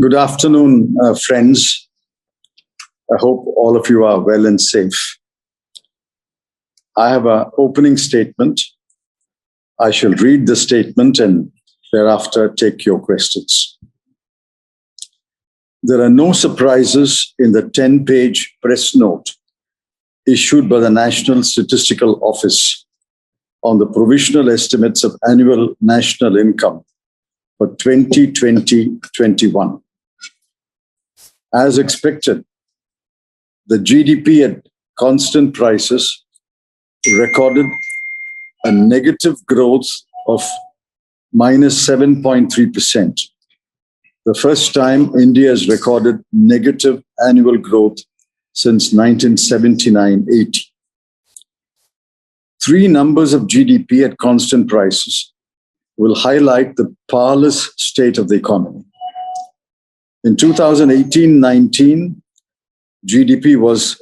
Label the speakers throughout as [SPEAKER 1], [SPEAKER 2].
[SPEAKER 1] Good afternoon, friends. I hope all of you are well and safe. I have an opening statement. I shall read the statement and thereafter take your questions. There are no surprises in the 10-page press note issued by the National Statistical Office on the provisional estimates of annual national income for 2020-21. As expected, the GDP at constant prices recorded a negative growth of minus 7.3%. The first time India has recorded negative annual growth since 1979-80. Three numbers of GDP at constant prices will highlight the parlous state of the economy. In 2018-19, GDP was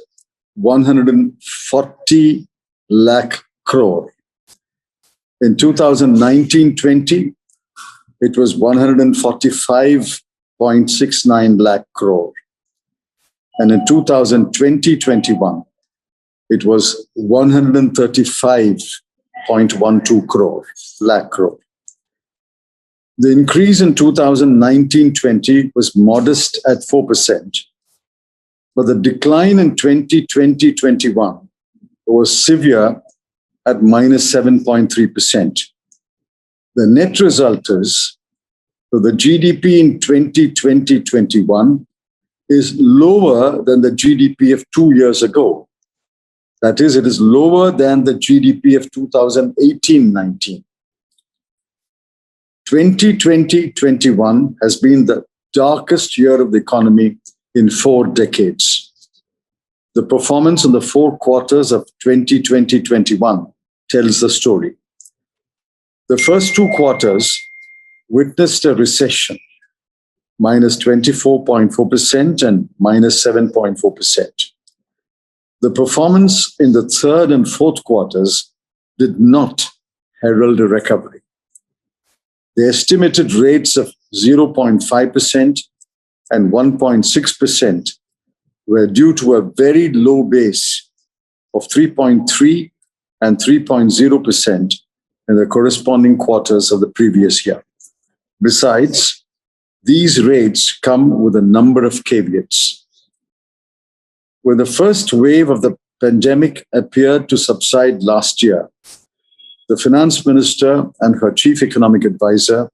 [SPEAKER 1] 140 lakh crore. In 2019-20, it was 145.69 lakh crore. And in 2020-21, it was 135.12 lakh crore. The increase in 2019-20 was modest at 4%, but the decline in 2020-21 was severe at minus 7.3%. The net result is that the GDP in 2020-21 is lower than the GDP of 2 years ago. That is, it is lower than the GDP of 2018-19. 2020-21 has been the darkest year of the economy in 4 decades. The performance in the 4 quarters of 2020-21 tells the story. The first 2 quarters witnessed a recession, minus 24.4% and minus 7.4%. The performance in the third and fourth quarters did not herald a recovery. The estimated rates of 0.5% and 1.6% were due to a very low base of 3.3 and 3.0% in the corresponding quarters of the previous year. Besides, these rates come with a number of caveats. When the first wave of the pandemic appeared to subside last year, the finance minister and her chief economic advisor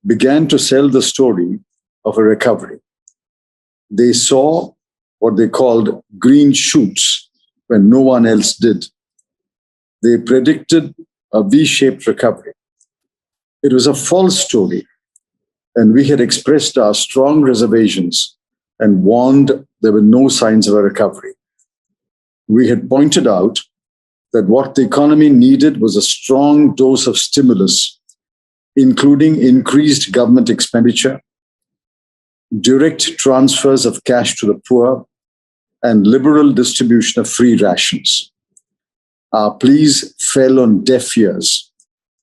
[SPEAKER 1] began to sell the story of a recovery. They saw what they called green shoots when no one else did. They predicted a V-shaped recovery. It was a false story, and we had expressed our strong reservations and warned there were no signs of a recovery. We had pointed out that what the economy needed was a strong dose of stimulus, including increased government expenditure, direct transfers of cash to the poor, and liberal distribution of free rations. Our pleas fell on deaf ears,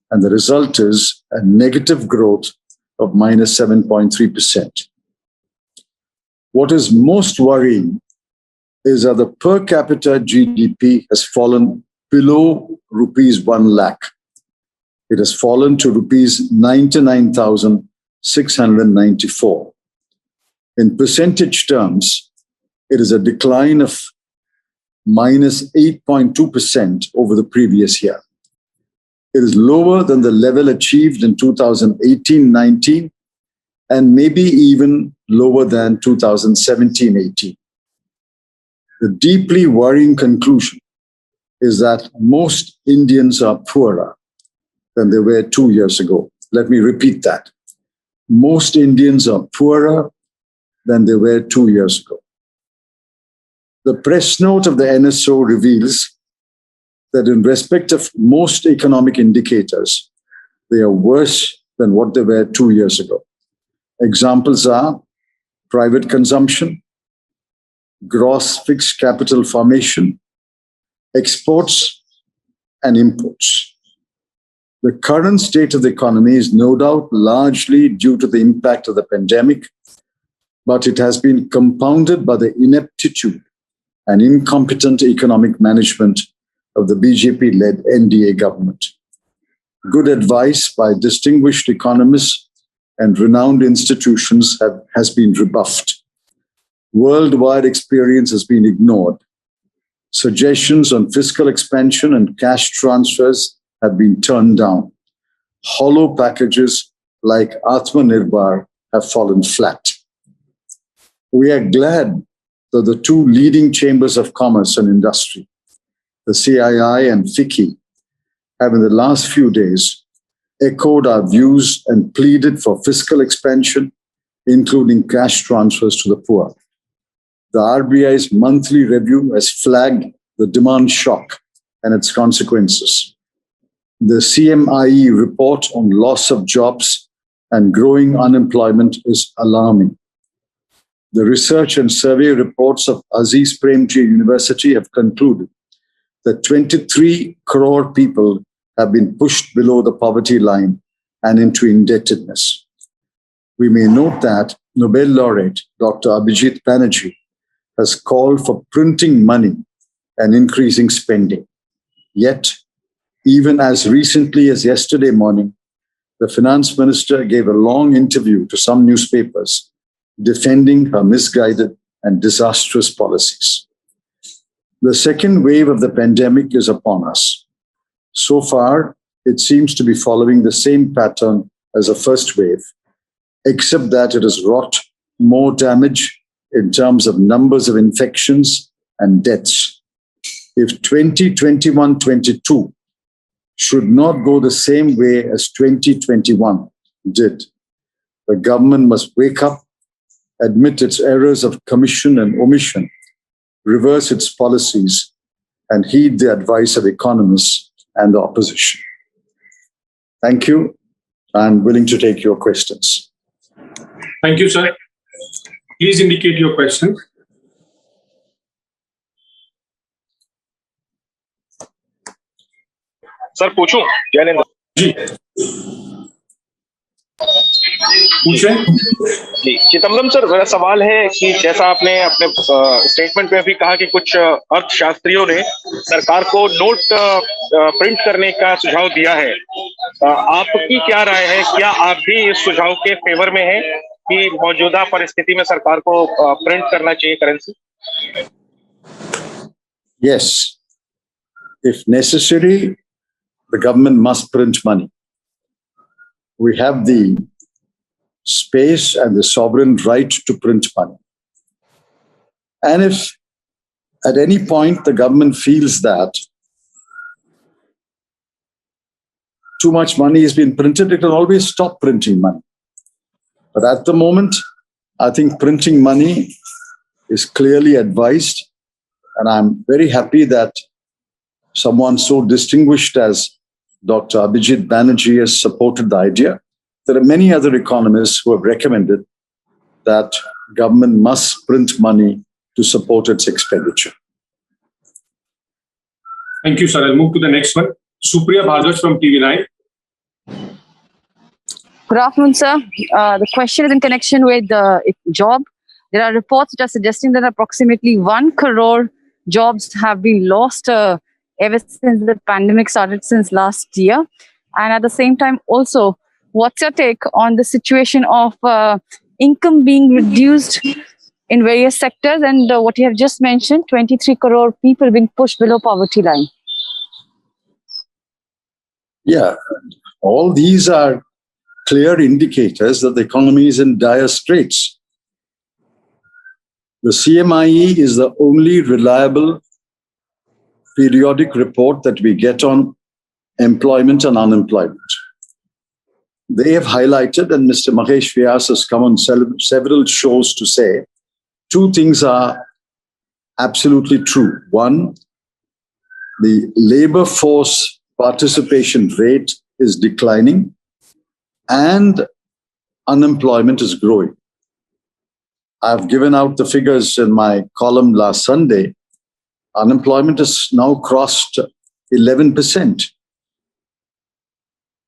[SPEAKER 1] and the result is a negative growth of minus 7.3%. What is most worrying is that the per capita GDP has fallen below rupees 1 lakh. It has fallen to rupees 99,694. In percentage terms, it is a decline of minus 8.2% over the previous year. It is lower than the level achieved in 2018-19 and maybe even lower than 2017-18. The deeply worrying conclusion is that most Indians are poorer than they were 2 years ago. Let me repeat that. Most Indians are poorer than they were 2 years ago. The press note of the NSO reveals that in respect of most economic indicators, they are worse than what they were 2 years ago. Examples are private consumption, gross fixed capital formation, exports, and imports. The current state of the economy is no doubt largely due to the impact of the pandemic but it has been compounded by the ineptitude and incompetent economic management of the BJP-led NDA government. Good advice by distinguished economists and renowned institutions has been rebuffed. Worldwide experience has been ignored. Suggestions on fiscal expansion and cash transfers have been turned down. Hollow packages like Atmanirbhar have fallen flat. We are glad that the two leading chambers of commerce and industry, the CII and FICCI, have in the last few days echoed our views and pleaded for fiscal expansion, including cash transfers to the poor. The RBI's monthly review has flagged the demand shock and its consequences. The CMIE report on loss of jobs and growing unemployment is alarming. The research and survey reports of Aziz Premji University have concluded that 23 crore people have been pushed below the poverty line and into indebtedness. We may note that Nobel laureate Dr. Abhijit Banerjee has called for printing money and increasing spending. Yet, even as recently as yesterday morning, the finance minister gave a long interview to some newspapers defending her misguided and disastrous policies. The second wave of the pandemic is upon us. So far, it seems to be following the same pattern as the first wave, except that it has wrought more damage in terms of numbers of infections and deaths. If 2021-22 should not go the same way as 2021 did, the government must wake up, admit its errors of commission and omission, reverse its policies, and heed the advice of economists and the opposition. Thank you. I'm willing to take your questions.
[SPEAKER 2] Thank you, sir. Please indicate your question.
[SPEAKER 3] Sir पूछूं जैनेंद्र
[SPEAKER 2] जी पूछें।
[SPEAKER 3] जी Chidambaram sir, मेरा सवाल है कि जैसा आपने अपने statement में भी कहा कि कुछ अर्थशास्त्रियों ने सरकार को नोट प्रिंट करने का सुझाव दिया है, आपकी क्या राय है? क्या आप भी इस सुझाव के फेवर में हैं कि मौजूदा परिस्थिति में सरकार को प्रिंट करना चाहिए currency?
[SPEAKER 1] Yes, if necessary, the government must print money. We have the space and the sovereign right to print money. And if at any point the government feels that too much money has been printed, it can always stop printing money. But at the moment, I think printing money is clearly advised. And I'm very happy that someone so distinguished as Dr. Abhijit Banerjee has supported the idea. There are many other economists who have recommended that government must print money to support its expenditure.
[SPEAKER 2] Thank you, sir. I'll move to the next one. Supriya Bhardwaj from TV9.
[SPEAKER 4] Good afternoon, sir. The question is in connection with the job. There are reports which are suggesting that approximately 1 crore jobs have been lost ever since the pandemic started since last year. And at the same time, also, what's your take on the situation of income being reduced in various sectors and what you have just mentioned, 23 crore people being pushed below poverty line?
[SPEAKER 1] Yeah, all these are clear indicators that the economy is in dire straits. The CMIE is the only reliable periodic report that we get on employment and unemployment. They have highlighted, and Mr. Mahesh Vyas has come on several shows to say, two things are absolutely true. One, the labor force participation rate is declining and unemployment is growing. I've given out the figures in my column last Sunday. Unemployment has now crossed 11%.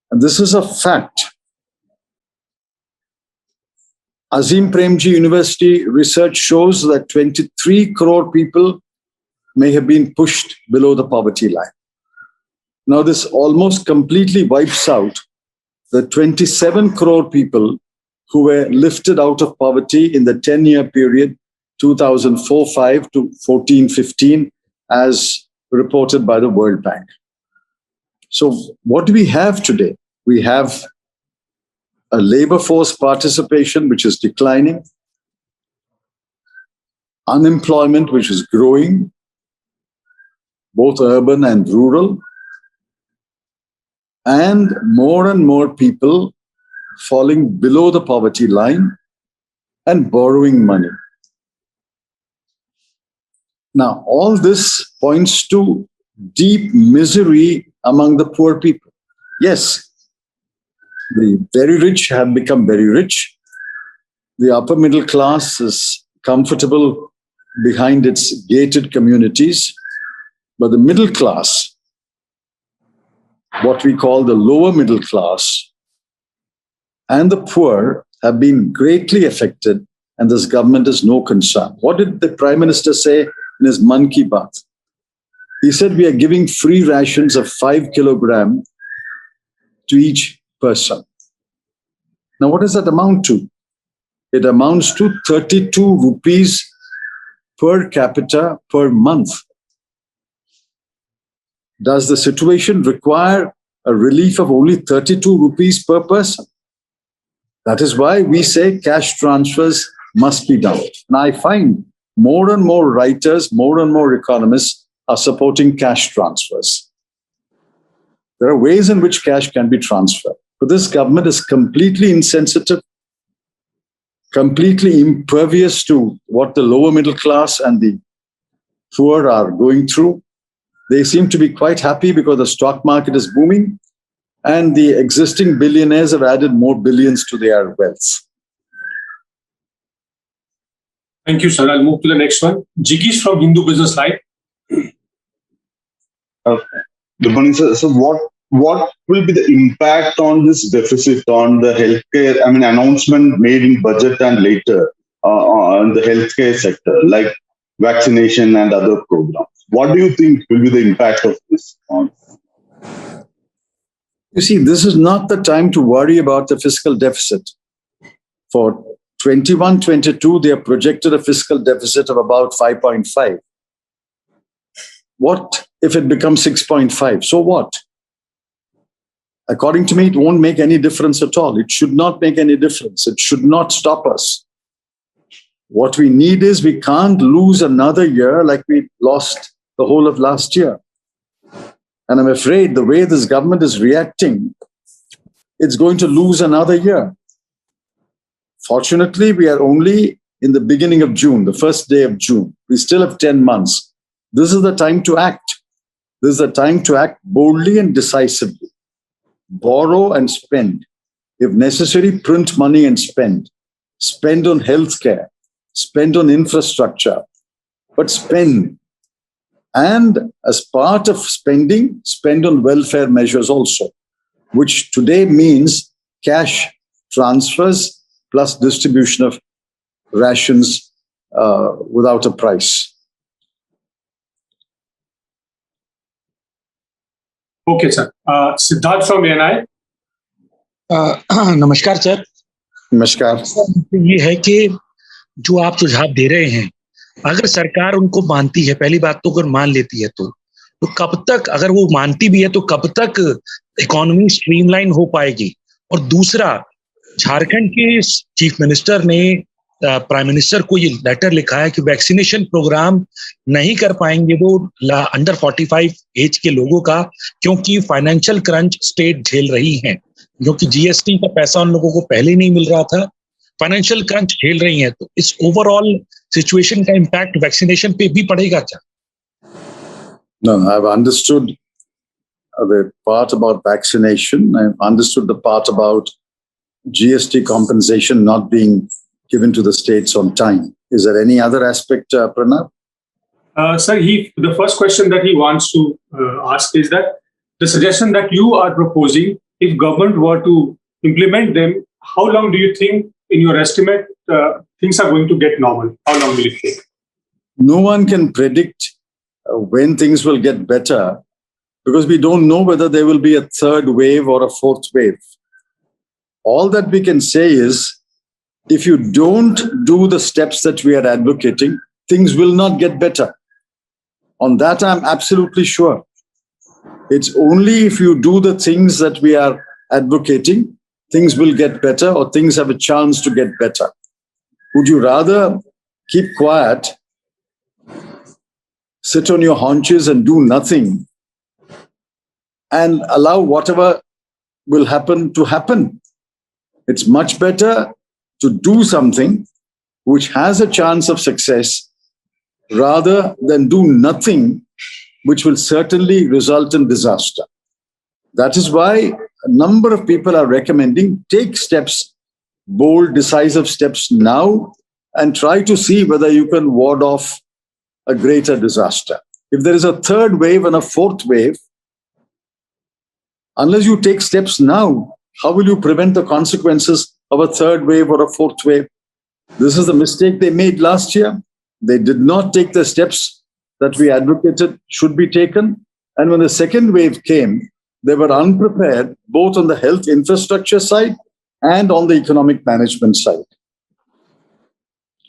[SPEAKER 1] And this is a fact. Azim Premji University research shows that 23 crore people may have been pushed below the poverty line. Now, this almost completely wipes out the 27 crore people who were lifted out of poverty in the 10-year period 2004-5 to 14-15, as reported by the World Bank. So what do we have today? We have a labor force participation which is declining, unemployment which is growing, both urban and rural, and more people falling below the poverty line and borrowing money. Now, all this points to deep misery among the poor people. Yes, the very rich have become very rich. The upper middle class is comfortable behind its gated communities. But the middle class, what we call the lower middle class, and the poor have been greatly affected, and this government has no concern. What did the Prime Minister say in his Mann Ki Baat? He said we are giving free rations of 5 kilograms to each person. Now, what does that amount to? It amounts to 32 rupees per capita per month. Does the situation require a relief of only 32 rupees per person? That is why we say cash transfers must be done. And I find more and more writers, more and more economists are supporting cash transfers. There are ways in which cash can be transferred. But this government is completely insensitive, completely impervious to what the lower middle class and the poor are going through. They seem to be quite happy because the stock market is booming and the existing billionaires have added more billions to their wealth.
[SPEAKER 2] Thank you, sir. I'll move to the next one. Jigish from Hindu Business Live.
[SPEAKER 5] Good morning, sir. So what will be the impact on this deficit on the healthcare? I mean, announcement made in budget and later on the healthcare sector, like vaccination and other programs. What do you think will be the impact of this?
[SPEAKER 1] You see, this is not the time to worry about the fiscal deficit. For 21-22, they have projected a fiscal deficit of about 5.5. What if it becomes 6.5? So what? According to me, it won't make any difference at all. It should not make any difference. It should not stop us. What we need is we can't lose another year like we lost the whole of last year. And I'm afraid the way this government is reacting, it's going to lose another year. Fortunately, we are only in the beginning of June, the first day of June. We still have 10 months. This is the time to act. This is the time to act boldly and decisively. Borrow and spend. If necessary, print money and spend. Spend on healthcare. Spend on infrastructure. But spend. And as part of spending, spend on welfare measures also, which today means cash transfers plus distribution of rations without a price.
[SPEAKER 2] Okay, sir. Siddharth from ANI.
[SPEAKER 6] नमस्कार sir.
[SPEAKER 1] नमस्कार.
[SPEAKER 6] ये है कि जो आप सुझाव दे रहे हैं, अगर सरकार उनको मानती है, पहली बात तो अगर मान लेती है तो कब तक, अगर वो मानती भी है तो कब तक इकोनॉमी स्ट्रीमलाइन हो पाएगी? और दूसरा, झारखंड के चीफ मिनिस्टर ने प्राइम मिनिस्टर को ये लेटर लिखा है कि वैक्सीनेशन प्रोग्राम नहीं कर पाएंगे वो अंडर 45 एज के लोगों का, क्योंकि फाइनेंशियल क्रंच स्टेट झेल रही हैं, क्योंकि जीएसटी का पैसा उन लोगों को पहले नहीं मिल रहा था, फाइनेंशियल क्रंच झेल रही हैं. तो इस ओवरऑल सिचुएशन का इम्पैक्ट वैक्सीनेशन पे भी पड़ेगा क्या?
[SPEAKER 1] No, I've understood the part about vaccination. I've understood the part about GST compensation not being given to the states on time. Is there any other aspect, Pranav?
[SPEAKER 2] Sir, the first question that he wants to ask is that the suggestion that you are proposing, if government were to implement them, how long do you think, in your estimate, things are going to get normal? How long will it take?
[SPEAKER 1] No one can predict when things will get better, because we don't know whether there will be a third wave or a fourth wave. All that we can say is, if you don't do the steps that we are advocating, things will not get better. On that, I'm absolutely sure. It's only if you do the things that we are advocating, things will get better, or things have a chance to get better. Would you rather keep quiet, sit on your haunches and do nothing, and allow whatever will happen to happen? It's much better to do something which has a chance of success rather than do nothing, which will certainly result in disaster. That is why a number of people are recommending take steps, bold, decisive steps now, and try to see whether you can ward off a greater disaster. If there is a third wave and a fourth wave, unless you take steps now, how will you prevent the consequences of a third wave or a fourth wave? This is the mistake they made last year. They did not take the steps that we advocated should be taken. And when the second wave came, they were unprepared, both on the health infrastructure side and on the economic management side.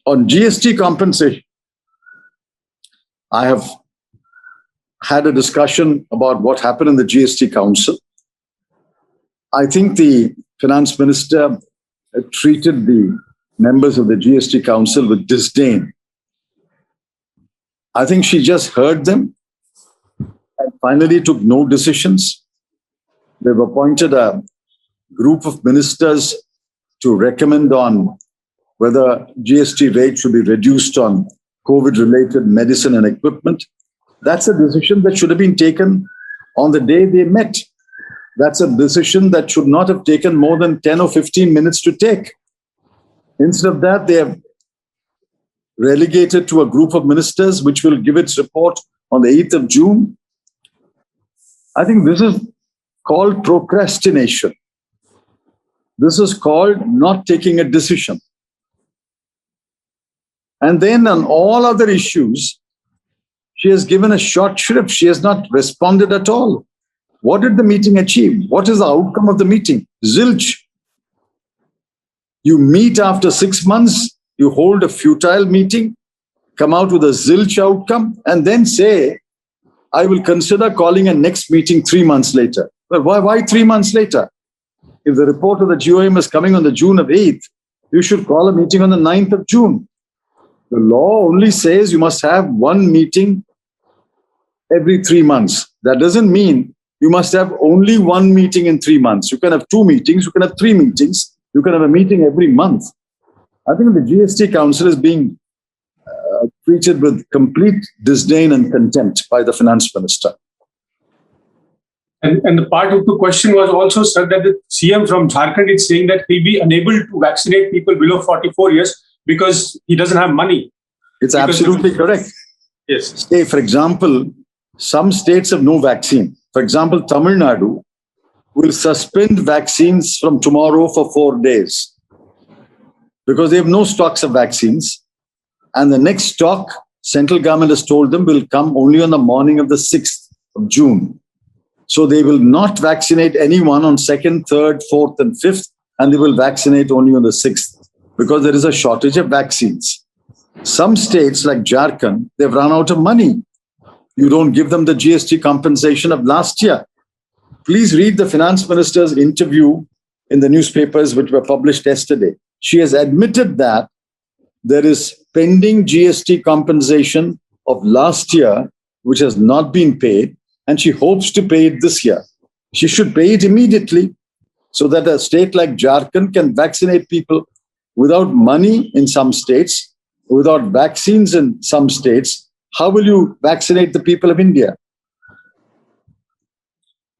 [SPEAKER 1] On GST compensation, I have had a discussion about what happened in the GST Council. I think the finance minister treated the members of the GST Council with disdain. I think she just heard them and finally took no decisions. They've appointed a group of ministers to recommend on whether GST rate should be reduced on COVID-related medicine and equipment. That's a decision that should have been taken on the day they met. That's a decision that should not have taken more than 10 or 15 minutes to take. Instead of that, they have relegated to a group of ministers which will give its report on the 8th of June. I think this is called procrastination. This is called not taking a decision. And then on all other issues, she has given a short shrift. She has not responded at all. What did the meeting achieve? What is the outcome of the meeting? Zilch. You meet after 6 months, you hold a futile meeting, come out with a zilch outcome, and then say, I will consider calling a next meeting 3 months later. Well, why 3 months later? If the report of the GOM is coming on the June of 8th, you should call a meeting on the 9th of June. The law only says you must have one meeting every 3 months. That doesn't mean you must have only one meeting in 3 months. You can have 2 meetings, you can have 3 meetings, you can have a meeting every month. I think the GST Council is being treated with complete disdain and contempt by the finance minister.
[SPEAKER 2] And the part of the question was also, sir, that the CM from Jharkhand is saying that he'll be unable to vaccinate people below 44 years because he doesn't have money.
[SPEAKER 1] It's absolutely correct.
[SPEAKER 2] Yes.
[SPEAKER 1] Say, for example, some states have no vaccine. For example, Tamil Nadu will suspend vaccines from tomorrow for 4 days because they have no stocks of vaccines. And the next stock, central government has told them, will come only on the morning of the 6th of June. So they will not vaccinate anyone on 2nd, 3rd, 4th, and 5th, and they will vaccinate only on the 6th because there is a shortage of vaccines. Some states like Jharkhand, they've run out of money. You don't give them the GST compensation of last year. Please read the finance minister's interview in the newspapers which were published yesterday. She has admitted that there is pending GST compensation of last year, which has not been paid, and she hopes to pay it this year. She should pay it immediately so that a state like Jharkhand can vaccinate people without money in some states, without vaccines in some states. How will you vaccinate the people of India?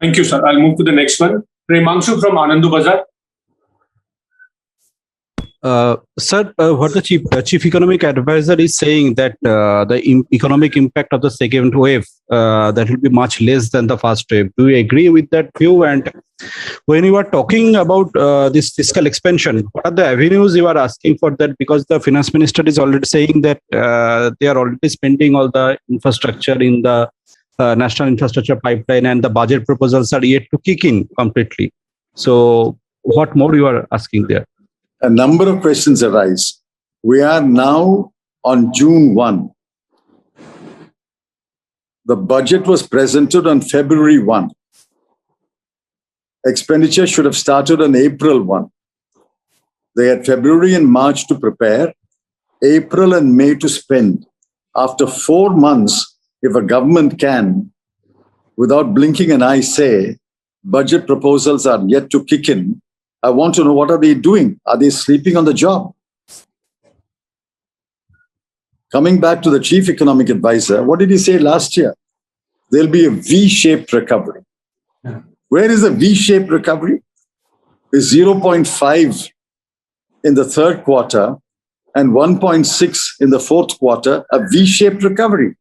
[SPEAKER 2] Thank you, sir. I'll move to the next one. Premanshu from Anandu Bazar.
[SPEAKER 7] Sir, what the chief economic advisor is saying that the economic impact of the second wave that will be much less than the first wave. Do you agree with that view? And when you are talking about this fiscal expansion, what are the avenues you are asking for that? Because the finance minister is already saying that they are already spending all the infrastructure in the national infrastructure pipeline, and the budget proposals are yet to kick in completely. So, what more you are asking there?
[SPEAKER 1] A number of questions arise. We are now on June 1. The budget was presented on February 1. Expenditure should have started on April 1. They had February and March to prepare, April and May to spend. After 4 months, if a government can, without blinking an eye, say, budget proposals are yet to kick in, I want to know, what are they doing? Are they sleeping on the job? Coming back to the chief economic advisor, what did he say last year? There'll be a V-shaped recovery. Yeah. Where is the V-shaped recovery? It's 0.5 in the third quarter and 1.6 in the fourth quarter, a V-shaped recovery.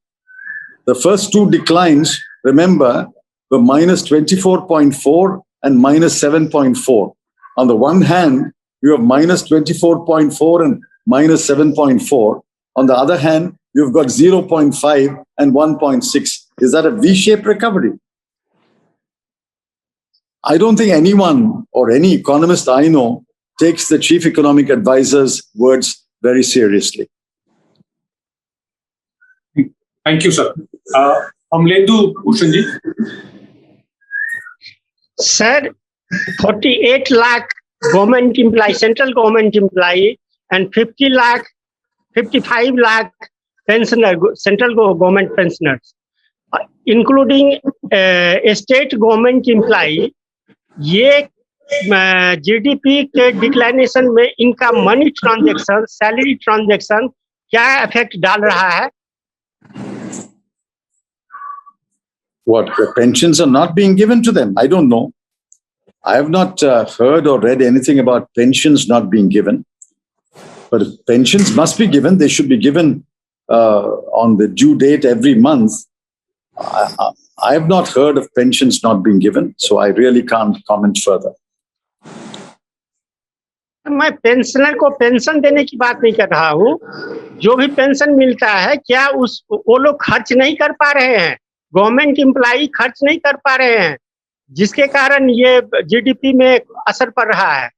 [SPEAKER 1] The first two declines, remember, were minus 24.4 and minus 7.4. On the one hand, you have minus 24.4 and minus 7.4. On the other hand, you've got 0.5 and 1.6. Is that a V-shaped recovery? I don't think anyone or any economist I know takes the chief economic advisor's words very seriously.
[SPEAKER 2] Thank you, sir. Amlendu Bhushanji.
[SPEAKER 8] Sir, 48 lakh government employee, central government employee, and 55 lakh pensioner, central government pensioners, including a state government employee, ये GDP के declination में इनका money transaction, salary transaction क्या effect डाल रहा है?
[SPEAKER 1] What, the pensions are not being given to them? I don't know. I have not heard or read anything about pensions not being given. But if pensions must be given, they should be given on the due date every month. I have not heard of pensions not being given, so I really can't comment further.
[SPEAKER 8] मैं pensioner को pension देने की बात नहीं कर रहा हूँ. जो भी पेंशन मिलता है, क्या वो लोग खर्च नहीं कर पा रहे हैं? गवर्नमेंट एम्प्लॉई खर्च नहीं कर पा रहे हैं, जिसके कारण ये जीडीपी में असर पड़ रहा है.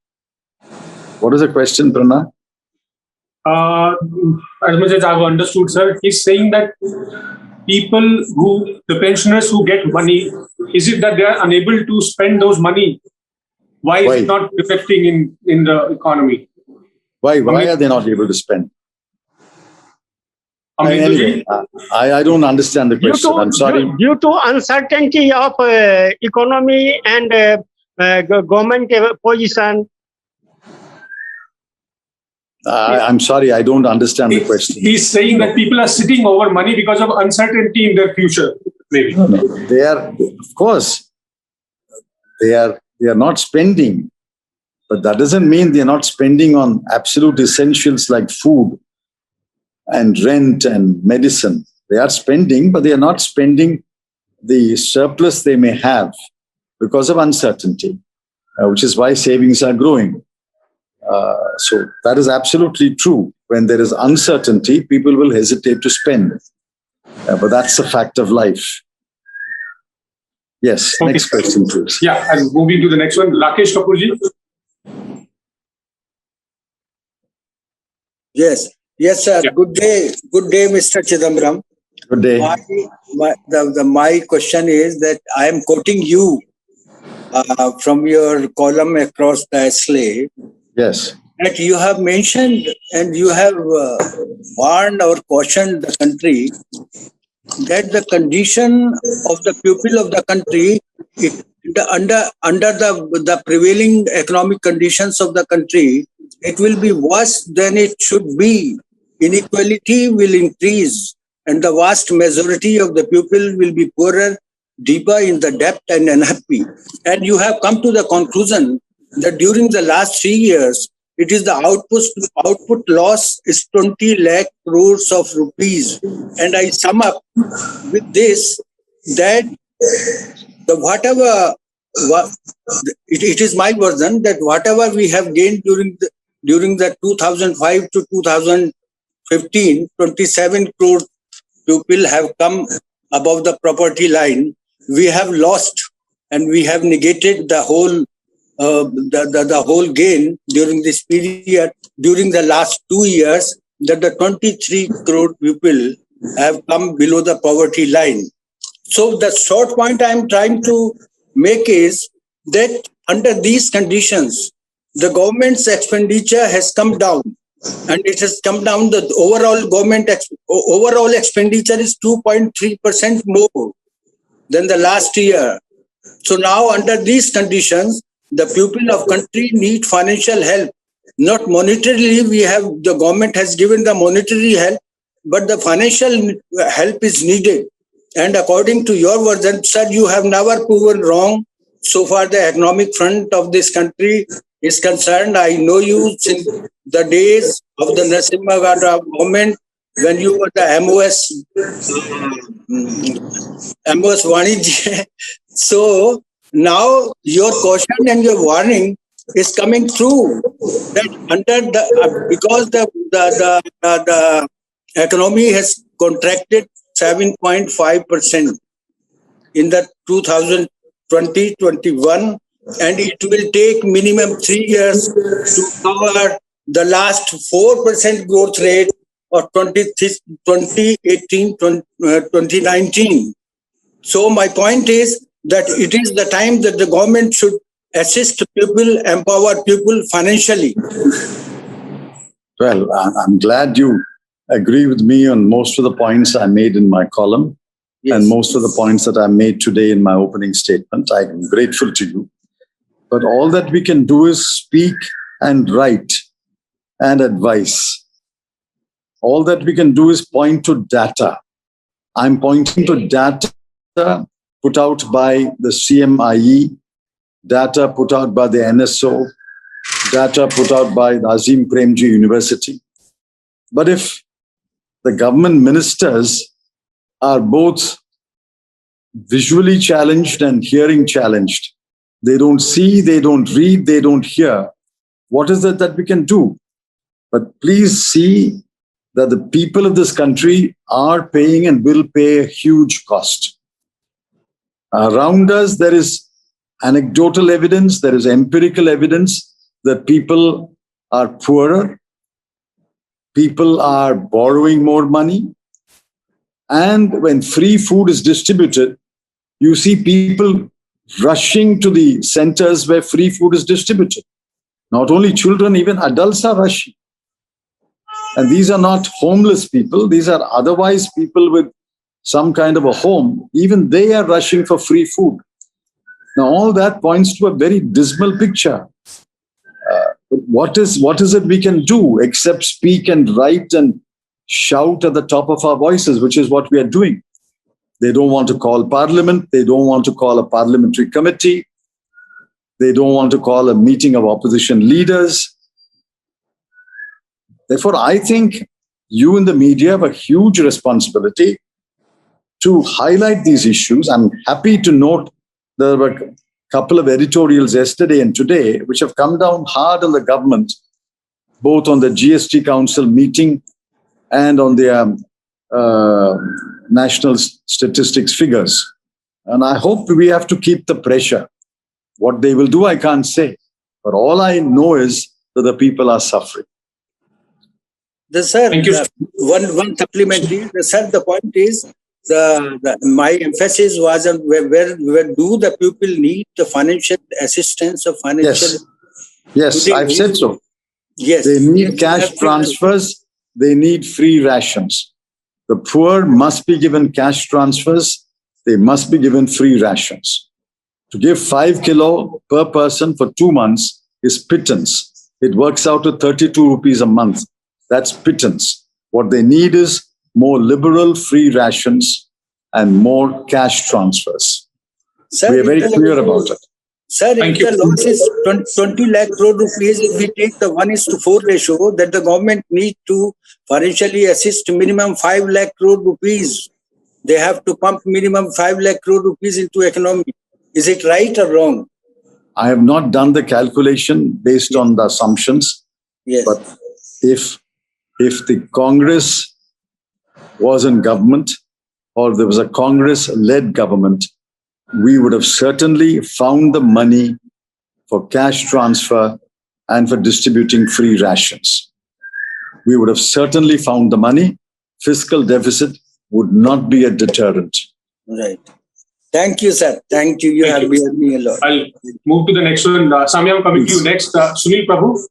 [SPEAKER 1] What is the question, Prana?
[SPEAKER 2] As much as I've understood, sir, he's saying that the pensioners who get money, is it that they are unable to spend those money? Why is it not reflecting in the economy?
[SPEAKER 1] Why are they not able to spend? Anyway, I don't understand the question. I'm sorry.
[SPEAKER 8] Due to uncertainty of economy and government position.
[SPEAKER 1] I'm sorry, I don't understand the question.
[SPEAKER 2] He's saying that people are sitting over money because of uncertainty in their future, maybe.
[SPEAKER 1] No. They are, of course, they are not spending, but that doesn't mean they're not spending on absolute essentials like food and rent and medicine. They are spending, but they are not spending the surplus they may have because of uncertainty, which is why savings are growing. So that is absolutely true. When there is uncertainty, people will hesitate to spend. But that's a fact of life. Yes, okay. Next question, please.
[SPEAKER 2] Yeah, and moving to the next one. Rakesh Kapoorji.
[SPEAKER 9] Yes, sir. Yeah. Good day, Mr. Chidambaram.
[SPEAKER 1] Good day.
[SPEAKER 9] My question is that I am quoting you from your column across the SLA.
[SPEAKER 1] Yes.
[SPEAKER 9] That you have mentioned and you have warned or cautioned the country that the condition of the people of the country, under the prevailing economic conditions of the country, it will be worse than it should be. Inequality will increase and the vast majority of the people will be poorer, deeper in the debt and unhappy. And you have come to the conclusion that during the last 3 years, it is the output loss is 20 lakh crores of rupees. And I sum up with this, that it is my version that whatever we have gained during the 2005 to 2015, 27 crore people have come above the poverty line. We have lost and we have negated the whole the whole gain during this period. During the last 2 years, that the 23 crore people have come below the poverty line. So the short point I am trying to make is that under these conditions, the government's expenditure has come down, and it has come down. The overall expenditure is 2.3% more than the last year. So now under these conditions, the people of country need financial help, not monetarily. The government has given the monetary help, but the financial help is needed. And according to your version, sir, you have never proven wrong so far the economic front of this country is concerned. I know you since the days of the Narasimha Rao government, when you were the MOS Wanijya. So now your caution and your warning is coming through that because the economy has contracted 7.5% in the 2020-21, and it will take minimum 3 years to cover the last 4% growth rate of 2018-2019. So my point is that it is the time that the government should assist people, empower people financially.
[SPEAKER 1] Well, I'm glad you agree with me on most of the points I made in my column. Yes. And most of the points that I made today in my opening statement. I'm grateful to you. But all that we can do is speak and write and advise. All that we can do is point to data. I'm pointing to data put out by the CMIE, data put out by the NSO, data put out by the Azim Premji University. But if the government ministers are both visually challenged and hearing challenged, they don't see, they don't read, they don't hear, what is it that we can do? But please see that the people of this country are paying and will pay a huge cost. Around us, there is anecdotal evidence, there is empirical evidence that people are poorer, people are borrowing more money, and when free food is distributed, you see people rushing to the centers where free food is distributed. Not only children, even adults are rushing. And these are not homeless people. These are otherwise people with some kind of a home. Even they are rushing for free food. Now, all that points to a very dismal picture. What is it we can do except speak and write and shout at the top of our voices, which is what we are doing. They don't want to call parliament. They don't want to call a parliamentary committee. They don't want to call a meeting of opposition leaders. Therefore, I think you in the media have a huge responsibility to highlight these issues. I'm happy to note there were a couple of editorials yesterday and today which have come down hard on the government, both on the GST Council meeting and on their national statistics figures. And I hope we have to keep the pressure. What they will do, I can't say. But all I know is that the people are suffering.
[SPEAKER 9] Sir, one supplementary. Sir, the point is, my emphasis was on where do the people need the financial assistance or financial...
[SPEAKER 1] Yes, I've said so.
[SPEAKER 9] Yes.
[SPEAKER 1] They need cash transfers. They need free rations. The poor must be given cash transfers. They must be given free rations. To give 5 kilo per person for 2 months is pittance. It works out to 32 rupees a month. That's pittance. What they need is more liberal free rations and more cash transfers. Sir, we are very clear about it.
[SPEAKER 9] Sir,
[SPEAKER 2] Thank
[SPEAKER 9] if the loss is 20 lakh crore rupees, if we take the 1:4 ratio, that the government needs to financially assist minimum 5 lakh crore rupees. They have to pump minimum 5 lakh crore rupees into economy. Is it right or wrong?
[SPEAKER 1] I have not done the calculation based on the assumptions.
[SPEAKER 9] Yes.
[SPEAKER 1] But if the Congress was in government or there was a Congress-led government, we would have certainly found the money for cash transfer and for distributing free rations. We would have certainly found the money. Fiscal deficit would not be a deterrent.
[SPEAKER 9] Right. Thank you, sir. Thank you. You
[SPEAKER 2] Thank
[SPEAKER 9] have
[SPEAKER 2] you.
[SPEAKER 9] behaved me a lot.
[SPEAKER 2] I'll move to the next one. Samya, I'm coming to you next. Sunil Prabhu.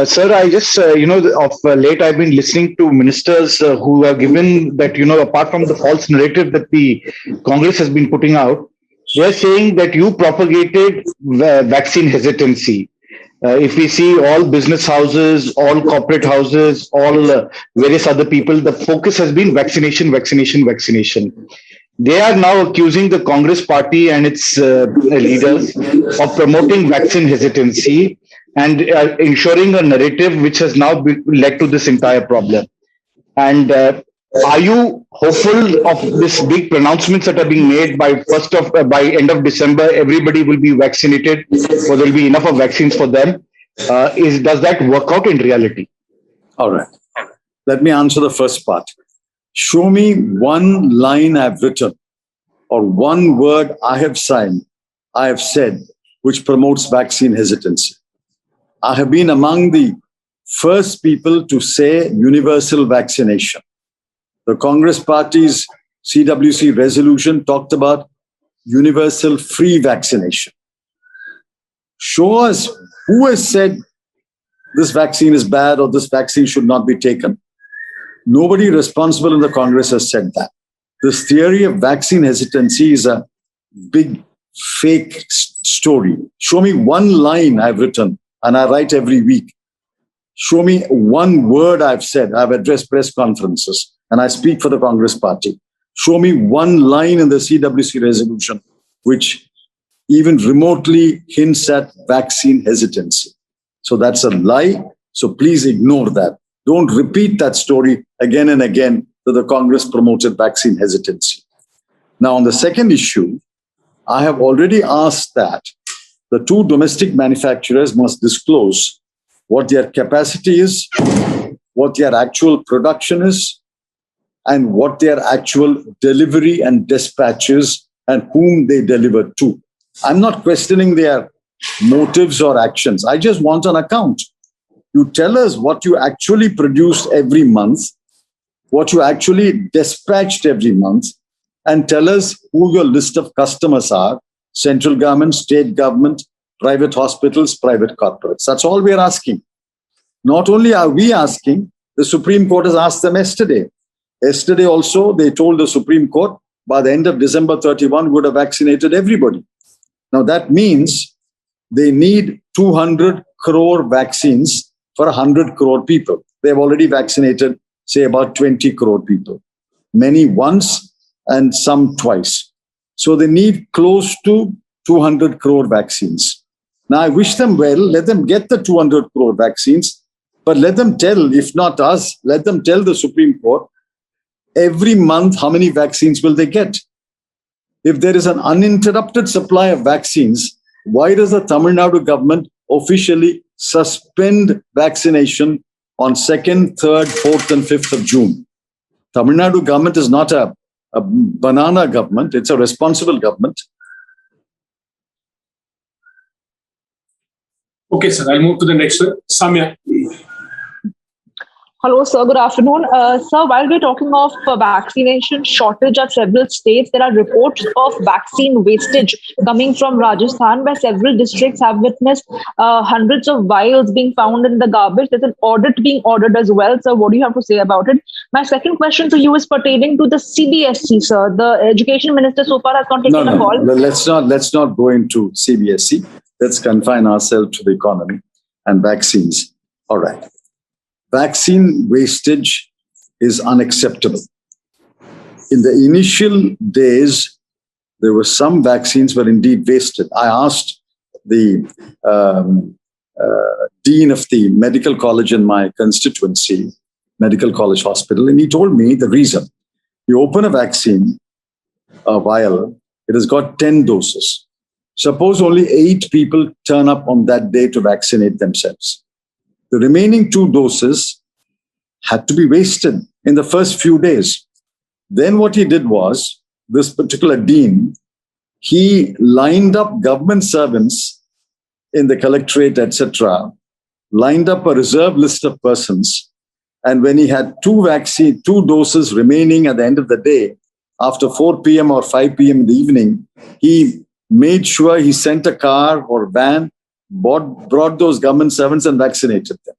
[SPEAKER 10] Sir, I just, of late I've been listening to ministers who have given that, apart from the false narrative that the Congress has been putting out, they're saying that you propagated vaccine hesitancy. If we see all business houses, all corporate houses, all various other people, the focus has been vaccination, vaccination, vaccination. They are now accusing the Congress party and its leaders of promoting vaccine hesitancy and ensuring a narrative which has now led to this entire problem. And are you hopeful of this big pronouncements that are being made by end of December? Everybody will be vaccinated, or there will be enough of vaccines for them. Does that work out in reality?
[SPEAKER 1] All right. Let me answer the first part. Show me one line I've written or one word I have said, which promotes vaccine hesitancy. I have been among the first people to say universal vaccination. The Congress party's CWC resolution talked about universal free vaccination. Show us who has said this vaccine is bad or this vaccine should not be taken. Nobody responsible in the Congress has said that. This theory of vaccine hesitancy is a big fake story. Show me one line I've written, and I write every week. Show me one word I've said. I've addressed press conferences and I speak for the Congress party. Show me one line in the CWC resolution which even remotely hints at vaccine hesitancy. So that's a lie. So please ignore that. Don't repeat that story again and again that the Congress promoted vaccine hesitancy. Now, on the second issue, I have already asked that the two domestic manufacturers must disclose what their capacity is, what their actual production is, and what their actual delivery and dispatch is, and whom they deliver to. I'm not questioning their motives or actions. I just want an account. You tell us what you actually produced every month, what you actually dispatched every month, and tell us who your list of customers are: central government, state government, private hospitals, private corporates. That's all we're asking. Not only are we asking, the Supreme Court has asked them yesterday. Yesterday also, they told the Supreme Court by the end of December 31 would have vaccinated everybody. Now that means they need 200 crore vaccines for 100 crore people. They've already vaccinated, say, about 20 crore people. Many once and some twice. So they need close to 200 crore vaccines. Now, I wish them well. Let them get the 200 crore vaccines, but let them tell, if not us, let them tell the Supreme Court every month how many vaccines will they get. If there is an uninterrupted supply of vaccines, why does the Tamil Nadu government officially suspend vaccination on 2nd, 3rd, 4th, and 5th of June? Tamil Nadu government is not a banana government. It's a responsible government.
[SPEAKER 2] Okay, sir. I'll move to the next one. Samya.
[SPEAKER 11] Hello, sir. Good afternoon. Sir, while we're talking of vaccination shortage at several states, there are reports of vaccine wastage coming from Rajasthan, where several districts have witnessed hundreds of vials being found in the garbage. There's an audit being ordered as well. So what do you have to say about it? My second question to you is pertaining to the CBSE, sir. The education minister so far has not taken a call.
[SPEAKER 1] Let's not go into CBSE. Let's confine ourselves to the economy and vaccines. All right. Vaccine wastage is unacceptable. In the initial days, there were some vaccines were indeed wasted. I asked the dean of the medical college in my constituency, Medical College Hospital, and he told me the reason. You open a vaccine, a vial, it has got 10 doses. Suppose only 8 people turn up on that day to vaccinate themselves. The remaining 2 doses had to be wasted in the first few days. Then what he did was, this particular dean, he lined up government servants in the collectorate, etc., lined up a reserve list of persons. And when he had 2 doses remaining at the end of the day, after 4 p.m. or 5 p.m. in the evening, he made sure he sent a car or van, brought those government servants and vaccinated them.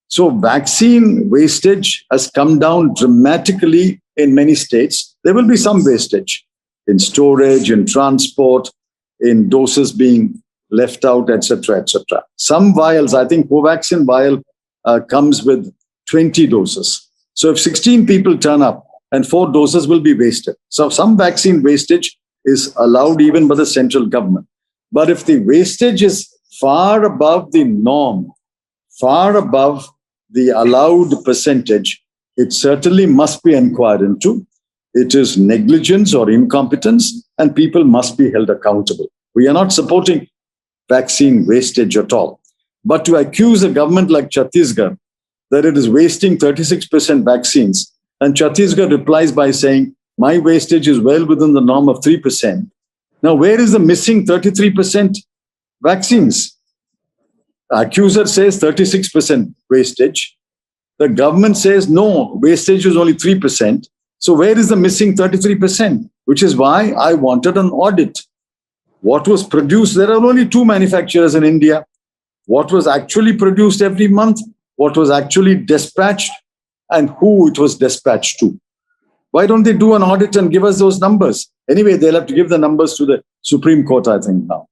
[SPEAKER 1] So vaccine wastage has come down dramatically in many states. There will be some wastage in storage, in transport, in doses being left out, etc., etc. Some vials, I think Covaxin vial comes with 20 doses. So if 16 people turn up and 4 doses will be wasted. So some vaccine wastage is allowed even by the central government. But if the wastage is far above the norm, far above the allowed percentage, it certainly must be inquired into. It is negligence or incompetence, and people must be held accountable. We are not supporting vaccine wastage at all. But to accuse a government like Chhattisgarh that it is wasting 36% vaccines, and Chhattisgarh replies by saying, my wastage is well within the norm of 3%. Now, where is the missing 33% vaccines? The accuser says 36% wastage. The government says, no, wastage is only 3%. So where is the missing 33%? Which is why I wanted an audit. What was produced? There are only 2 manufacturers in India. What was actually produced every month? What was actually dispatched? And who it was dispatched to? Why don't they do an audit and give us those numbers? Anyway, they'll have to give the numbers to the Supreme Court, I think, now.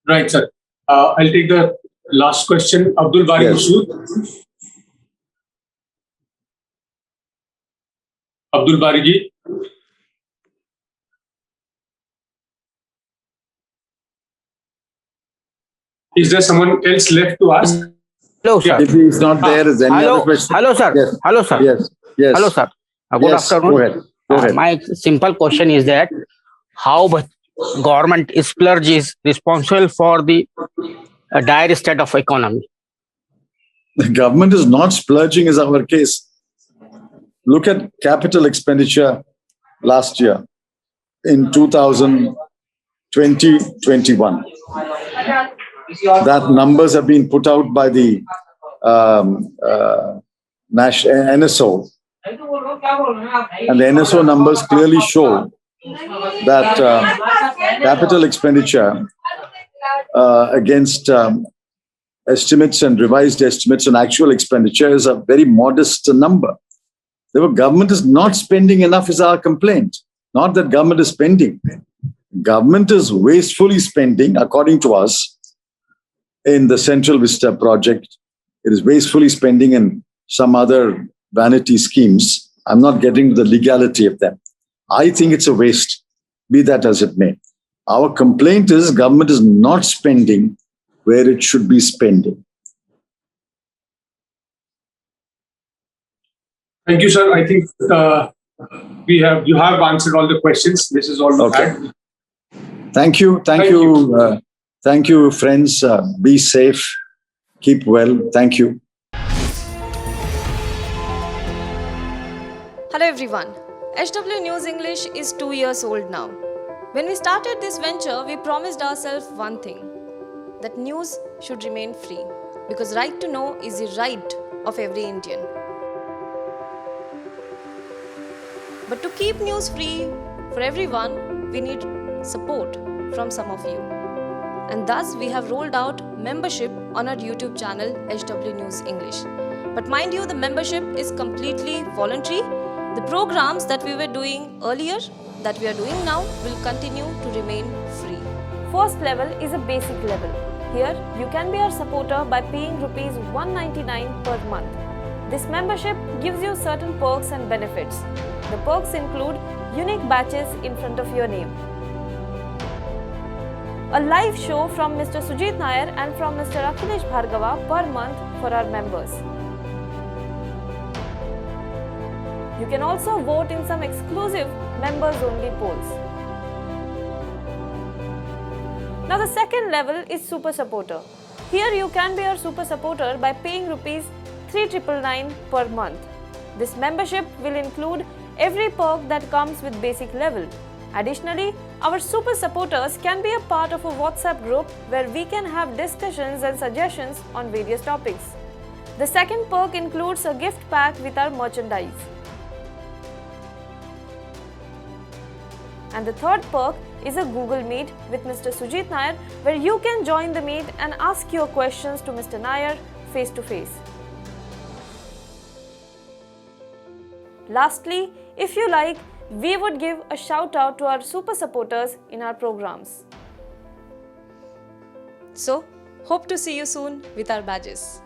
[SPEAKER 2] Right, sir. I'll take the last question. Abdul Bari Masood. Abdul Bari ji. Is there someone else left to ask?
[SPEAKER 12] Hello, sir.
[SPEAKER 1] If he's not there, is any other question?
[SPEAKER 12] Hello, sir.
[SPEAKER 1] Yes.
[SPEAKER 12] Hello, sir.
[SPEAKER 1] Yes. Yes.
[SPEAKER 12] Hello, sir. Good
[SPEAKER 1] Yes,
[SPEAKER 12] afternoon.
[SPEAKER 1] go ahead. Go ahead.
[SPEAKER 12] My simple question is that how government splurge is responsible for the dire state of economy?
[SPEAKER 1] The government is not splurging is our case. Look at capital expenditure last year in 2020-21. That numbers have been put out by the NSO. And the NSO numbers clearly show that capital expenditure against estimates and revised estimates and actual expenditure is a very modest number. The government is not spending enough is our complaint. Not that government is spending. Government is wastefully spending, according to us, in the Central Vista project. It is wastefully spending in some other vanity schemes. I'm not getting to the legality of them. I think it's a waste, be that as it may. Our complaint is government is not spending where it should be spending.
[SPEAKER 2] Thank you, sir. I think you have answered all the questions. This is all we had.
[SPEAKER 1] Thank you. Thank you, friends. Be safe. Keep well. Thank you.
[SPEAKER 13] Hello everyone. HW News English is 2 years old now. When we started this venture, we promised ourselves one thing, that news should remain free, because right to know is the right of every Indian. But to keep news free for everyone, we need support from some of you. And thus we have rolled out membership on our YouTube channel HW News English. But mind you, the membership is completely voluntary. The programs that we were doing earlier, that we are doing now, will continue to remain free. First level is a basic level. Here, you can be our supporter by paying Rs 199 per month. This membership gives you certain perks and benefits. The perks include unique badges in front of your name. A live show from Mr. Sujit Nair and from Mr. Akhilesh Bhargava per month for our members. You can also vote in some exclusive members-only polls. Now the second level is Super Supporter. Here you can be our Super Supporter by paying Rs 3,999 per month. This membership will include every perk that comes with basic level. Additionally, our Super Supporters can be a part of a WhatsApp group where we can have discussions and suggestions on various topics. The second perk includes a gift pack with our merchandise. And the third perk is a Google Meet with Mr. Sujit Nair, where you can join the meet and ask your questions to Mr. Nair face to face. Lastly, if you like, we would give a shout out to our Super Supporters in our programs. So, hope to see you soon with our badges.